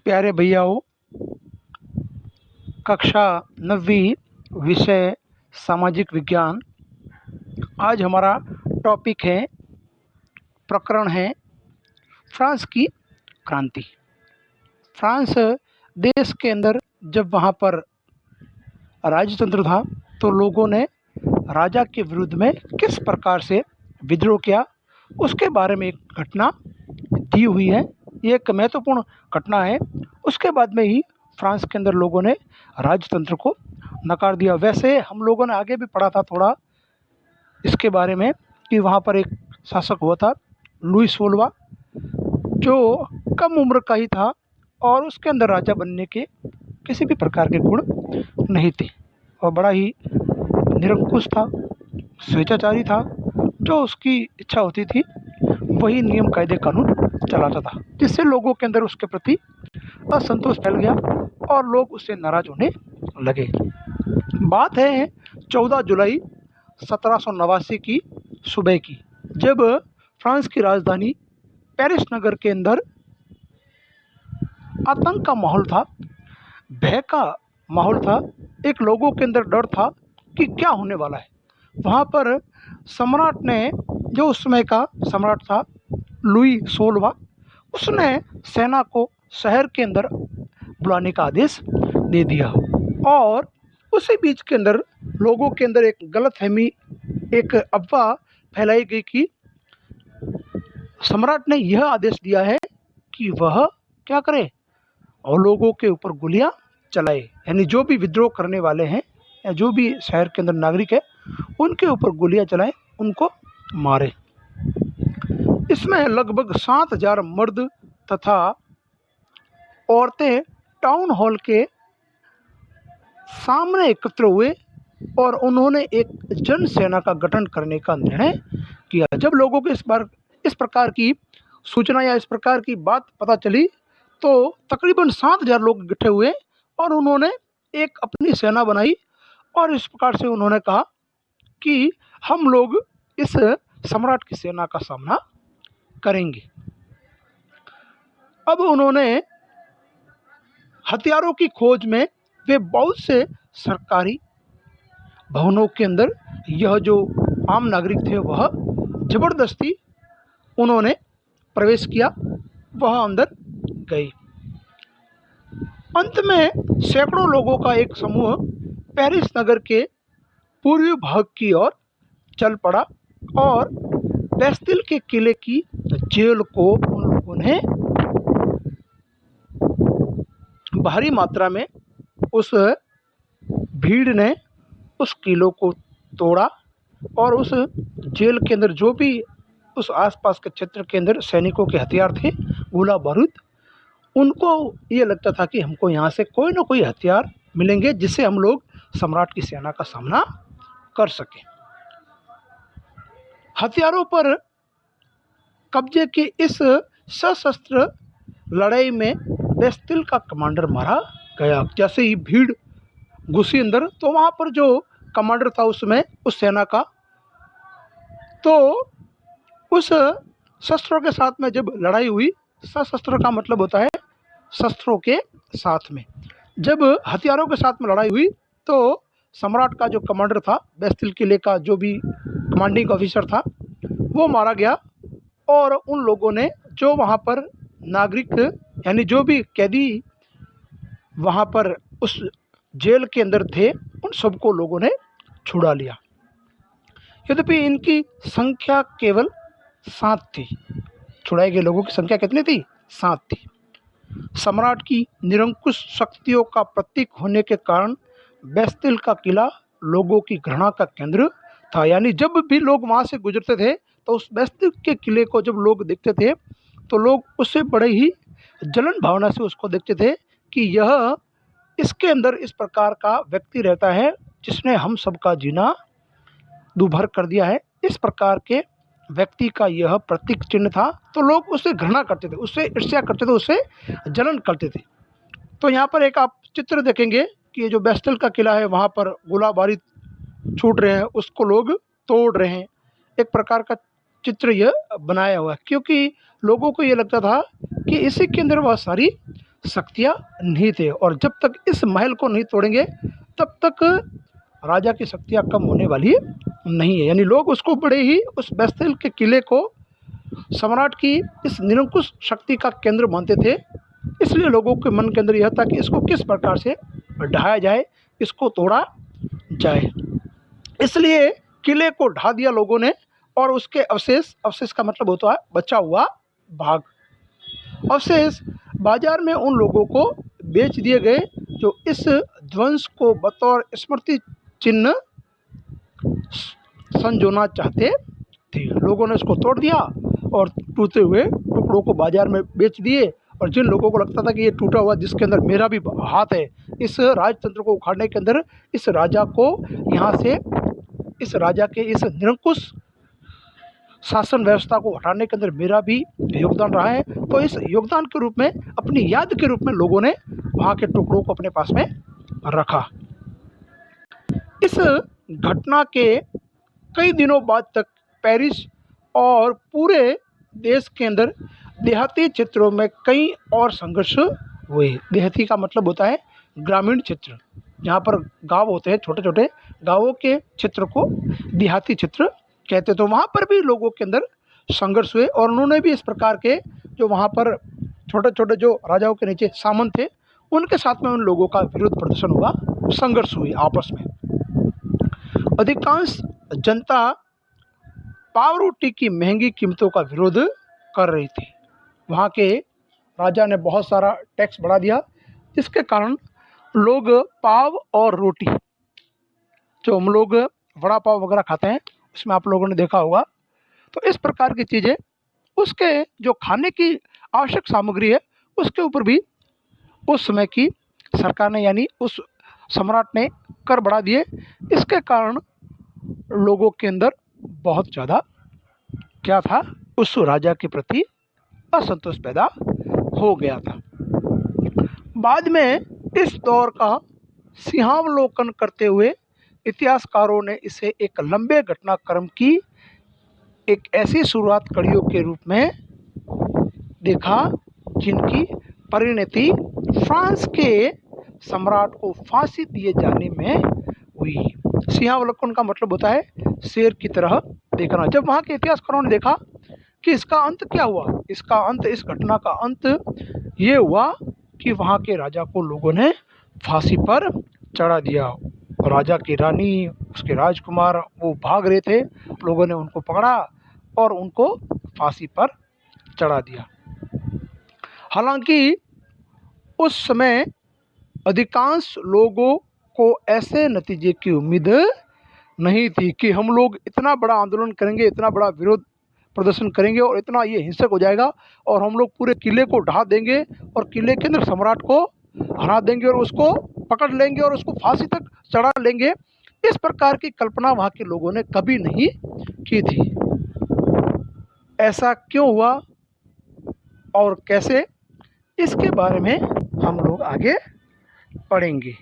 प्यारे भैयाओं, कक्षा 9वीं, विषय सामाजिक विज्ञान। आज हमारा टॉपिक है, प्रकरण है फ्रांस की क्रांति। फ्रांस देश के अंदर जब वहाँ पर राजतंत्र था तो लोगों ने राजा के विरुद्ध में किस प्रकार से विद्रोह किया, उसके बारे में एक घटना दी हुई है। ये एक महत्वपूर्ण घटना है। उसके बाद में ही फ्रांस के अंदर लोगों ने राजतंत्र को नकार दिया। वैसे हम लोगों ने आगे भी पढ़ा था थोड़ा इसके बारे में कि वहाँ पर एक शासक हुआ था लुई 16वां, जो कम उम्र का ही था और उसके अंदर राजा बनने के किसी भी प्रकार के गुण नहीं थे और बड़ा ही निरंकुश था, स्वेच्छाचारी था। जो उसकी इच्छा होती थी वही नियम कायदे कानून चलाता था, जिससे लोगों के अंदर उसके प्रति असंतोष फैल गया और लोग उससे नाराज होने लगे। बात है 14 जुलाई 1789 की सुबह की, जब फ्रांस की राजधानी पेरिस नगर के अंदर आतंक का माहौल था, भय का माहौल था। एक लोगों के अंदर डर था कि क्या होने वाला है। वहाँ पर सम्राट ने, जो उस समय का सम्राट था लुई 16वां, उसने सेना को शहर के अंदर बुलाने का आदेश दे दिया और उसी बीच के अंदर लोगों के अंदर एक गलतफहमी, एक अफवाह फैलाई गई कि सम्राट ने यह आदेश दिया है कि वह क्या करे और लोगों के ऊपर गोलियां चलाए, यानी जो भी विद्रोह करने वाले हैं या जो भी शहर के अंदर नागरिक है उनके ऊपर गोलियां चलाएं, उनको मारे। इसमें लगभग 7,000 मर्द तथा औरतें टाउन हॉल के सामने एकत्र हुए और उन्होंने एक जन सेना का गठन करने का निर्णय किया। जब लोगों को इस प्रकार की सूचना या इस प्रकार की बात पता चली तो तकरीबन 7,000 लोग इकट्ठे हुए और उन्होंने एक अपनी सेना बनाई और इस प्रकार से उन्होंने कहा कि हम लोग इस सम्राट की सेना का सामना करेंगे। अब उन्होंने हथियारों की खोज में वे बहुत से सरकारी भवनों के अंदर, यह जो आम नागरिक थे वह जबरदस्ती उन्होंने प्रवेश किया, वह अंदर गए। अंत में सैकड़ों लोगों का एक समूह पेरिस नगर के पूर्वी भाग की ओर चल पड़ा और बेस्तिल के किले की जेल को उन लोगों ने भारी मात्रा में, उस भीड़ ने उस किलों को तोड़ा और उस जेल के अंदर जो भी उस आसपास के क्षेत्र के अंदर सैनिकों के हथियार थे, गोला बारूद, उनको ये लगता था कि हमको यहाँ से कोई ना कोई हथियार मिलेंगे जिससे हम लोग सम्राट की सेना का सामना कर सकें। हथियारों पर कब्जे की इस सशस्त्र लड़ाई में बेस्तिल का कमांडर मारा गया। जैसे ही भीड़ घुसी अंदर तो वहाँ पर जो कमांडर था उसमें उस सेना का, तो उस शस्त्रों के साथ में जब लड़ाई हुई, सशस्त्र का मतलब होता है शस्त्रों के साथ में, जब हथियारों के साथ में लड़ाई हुई तो सम्राट का जो कमांडर था, बेस्तिल किले का जो भी कमांडिंग ऑफिसर था, वो मारा गया और उन लोगों ने, जो वहाँ पर नागरिक यानी जो भी कैदी वहाँ पर उस जेल के अंदर थे, उन सबको लोगों ने छुड़ा लिया। यद्यपि इनकी संख्या केवल 7 थी। छुड़ाए गए लोगों की संख्या कितनी थी? 7 थी। सम्राट की निरंकुश शक्तियों का प्रतीक होने के कारण बेस्तिल का किला लोगों की घृणा का केंद्र था। यानी जब भी लोग वहाँ से गुजरते थे तो उस बेस्तिल के किले को जब लोग देखते थे तो लोग उससे बड़े ही जलन भावना से उसको देखते थे कि यह, इसके अंदर इस प्रकार का व्यक्ति रहता है जिसने हम सबका जीना दूभर कर दिया है। इस प्रकार के व्यक्ति का यह प्रतीक चिन्ह था, तो लोग उससे घृणा करते थे, उससे ईर्ष्या करते थे, उससे जलन करते थे। तो यहाँ पर एक आप चित्र देखेंगे कि ये जो बेस्तिल का किला है वहाँ पर गोला बारूद छूट रहे हैं, उसको लोग तोड़ रहे हैं। एक प्रकार का चित्र यह बनाया हुआ है क्योंकि लोगों को ये लगता था कि इसी के अंदर बहुत सारी शक्तियाँ नहीं थे, और जब तक इस महल को नहीं तोड़ेंगे तब तक राजा की शक्तियाँ कम होने वाली नहीं है। यानी लोग उसको बड़े ही, उस बेस्तिल के किले को सम्राट की इस निरंकुश शक्ति का केंद्र मानते थे। इसलिए लोगों के मन के अंदर यह था कि इसको किस प्रकार से ढाया जाए, इसको तोड़ा जाए। इसलिए किले को ढा दिया लोगों ने, और उसके अवशेष, अवशेष का मतलब होता है बचा हुआ भाग, अवशेष बाजार में उन लोगों को बेच दिए गए जो इस ध्वंस को बतौर स्मृति चिन्ह संजोना चाहते थे। लोगों ने इसको तोड़ दिया और टूटे हुए टुकड़ों को बाजार में बेच दिए, और जिन लोगों को लगता था कि ये टूटा हुआ जिसके अंदर मेरा भी हाथ है, इस राजतंत्र को उखाड़ने के अंदर, इस राजा को यहाँ से, इस राजा के इस निरंकुश शासन व्यवस्था को हटाने के अंदर मेरा भी योगदान रहा है, तो इस योगदान के रूप में, अपनी याद के रूप में लोगों ने वहाँ के टुकड़ों को अपने पास में रखा। इस घटना के कई दिनों बाद तक पेरिस और पूरे देश के अंदर देहाती क्षेत्रों में कई और संघर्ष हुए। देहाती का मतलब होता है ग्रामीण क्षेत्र, जहाँ पर गांव होते हैं, छोटे छोटे गांवों के क्षेत्र को देहाती क्षेत्र कहते। तो वहाँ पर भी लोगों के अंदर संघर्ष हुए, और उन्होंने भी इस प्रकार के, जो वहाँ पर छोटे छोटे जो राजाओं के नीचे सामंत थे, उनके साथ में उन लोगों का विरोध प्रदर्शन हुआ, संघर्ष हुए आपस में। अधिकांश जनता पाव रोटी की महंगी कीमतों का विरोध कर रही थी। वहाँ के राजा ने बहुत सारा टैक्स बढ़ा दिया, जिसके कारण लोग पाव और रोटी, जो हम लोग वड़ा पाव वगैरह खाते हैं, उसमें आप लोगों ने देखा होगा, तो इस प्रकार की चीज़ें, उसके जो खाने की आवश्यक सामग्री है, उसके ऊपर भी उस समय की सरकार ने, यानी उस सम्राट ने कर बढ़ा दिए। इसके कारण लोगों के अंदर बहुत ज़्यादा क्या था, उस राजा के प्रति असंतोष पैदा हो गया था। बाद में इस दौर का सिंहावलोकन करते हुए इतिहासकारों ने इसे एक लंबे घटनाक्रम की एक ऐसी शुरुआत कड़ियों के रूप में देखा, जिनकी परिणति फ्रांस के सम्राट को फांसी दिए जाने में हुई। सिंहावलोकन का मतलब होता है शेर की तरह देखना। जब वहाँ के इतिहासकारों ने देखा कि इसका अंत क्या हुआ, इसका अंत, इस घटना का अंत ये हुआ कि वहाँ के राजा को लोगों ने फांसी पर चढ़ा दिया। और राजा की रानी, उसके राजकुमार, वो भाग रहे थे, लोगों ने उनको पकड़ा और उनको फांसी पर चढ़ा दिया। हालांकि उस समय अधिकांश लोगों को ऐसे नतीजे की उम्मीद नहीं थी कि हम लोग इतना बड़ा आंदोलन करेंगे, इतना बड़ा विरोध प्रदर्शन करेंगे और इतना ये हिंसक हो जाएगा, और हम लोग पूरे किले को ढा देंगे और किले के अंदर सम्राट को हरा देंगे और उसको पकड़ लेंगे और उसको फांसी तक चढ़ा लेंगे। इस प्रकार की कल्पना वहाँ के लोगों ने कभी नहीं की थी। ऐसा क्यों हुआ और कैसे, इसके बारे में हम लोग आगे पढ़ेंगे।